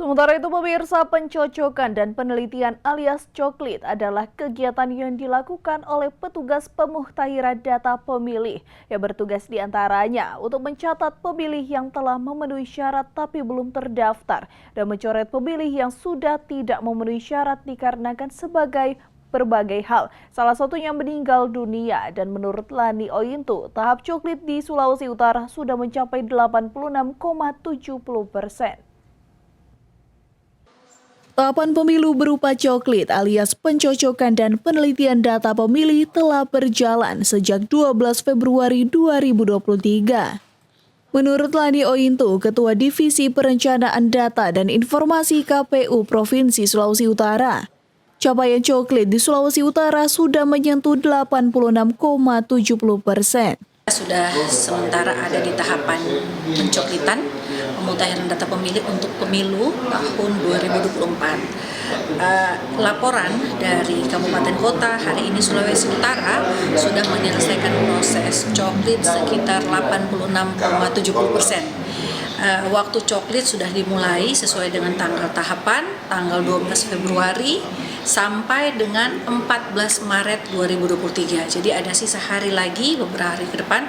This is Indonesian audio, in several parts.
Sementara itu pemirsa, pencocokan dan penelitian alias coklit adalah kegiatan yang dilakukan oleh petugas pemuktahiran data pemilih yang bertugas diantaranya untuk mencatat pemilih yang telah memenuhi syarat tapi belum terdaftar dan mencoret pemilih yang sudah tidak memenuhi syarat dikarenakan sebagai berbagai hal. Salah satunya meninggal dunia dan menurut Lani Oyintu, tahap coklit di Sulawesi Utara sudah mencapai 86,70%. Tahapan pemilu berupa coklit alias pencocokan dan penelitian data pemilih telah berjalan sejak 12 Februari 2023. Menurut Lani Oyintu, Ketua Divisi Perencanaan Data dan Informasi KPU Provinsi Sulawesi Utara, capaian coklit di Sulawesi Utara sudah menyentuh 86,70%. Sudah sementara ada di tahapan pencoklitan pemutahiran data pemilih untuk pemilu tahun 2024. Laporan dari Kabupaten Kota hari ini Sulawesi Utara sudah menyelesaikan proses coklit sekitar 86,70%. Waktu coklit sudah dimulai sesuai dengan tanggal tahapan, tanggal 12 Februari sampai dengan 14 Maret 2023. Jadi ada sisa hari lagi, beberapa hari ke depan,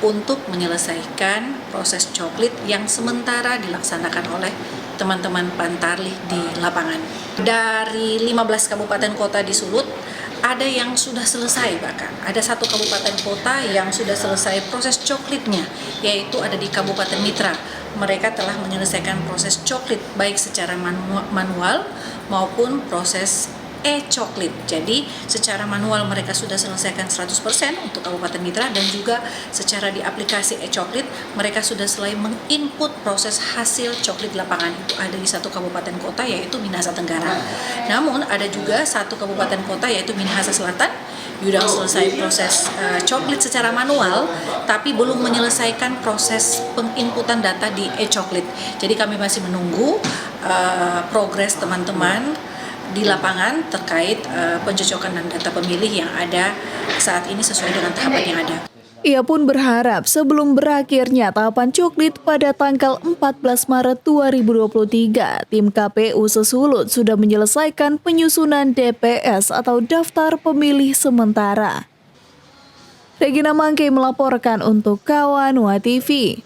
untuk menyelesaikan proses coklit yang sementara dilaksanakan oleh teman-teman Pantarlih di lapangan. Dari 15 kabupaten kota di Sulut, ada yang sudah selesai, bahkan ada satu kabupaten kota yang sudah selesai proses coklitnya, yaitu ada di Kabupaten Mitra. Mereka telah menyelesaikan proses coklit baik secara manual maupun proses e-coklit. Jadi secara manual mereka sudah selesaikan 100% untuk Kabupaten Mitra, dan juga secara di aplikasi e-coklit mereka sudah selesai menginput proses hasil coklit lapangan. Itu ada di satu kabupaten kota yaitu Minahasa Tenggara. Namun ada juga satu kabupaten kota yaitu Minahasa Selatan sudah selesai proses coklit secara manual tapi belum menyelesaikan proses penginputan data di e-coklit. Jadi kami masih menunggu progres teman-teman di lapangan terkait pencocokan dan data pemilih yang ada saat ini sesuai dengan tahapan yang ada. Ia pun berharap sebelum berakhirnya tahapan coklit pada tanggal 14 Maret 2023, tim KPU Sesulut sudah menyelesaikan penyusunan DPS atau Daftar Pemilih Sementara. Regina Mangke melaporkan untuk Kawan TV.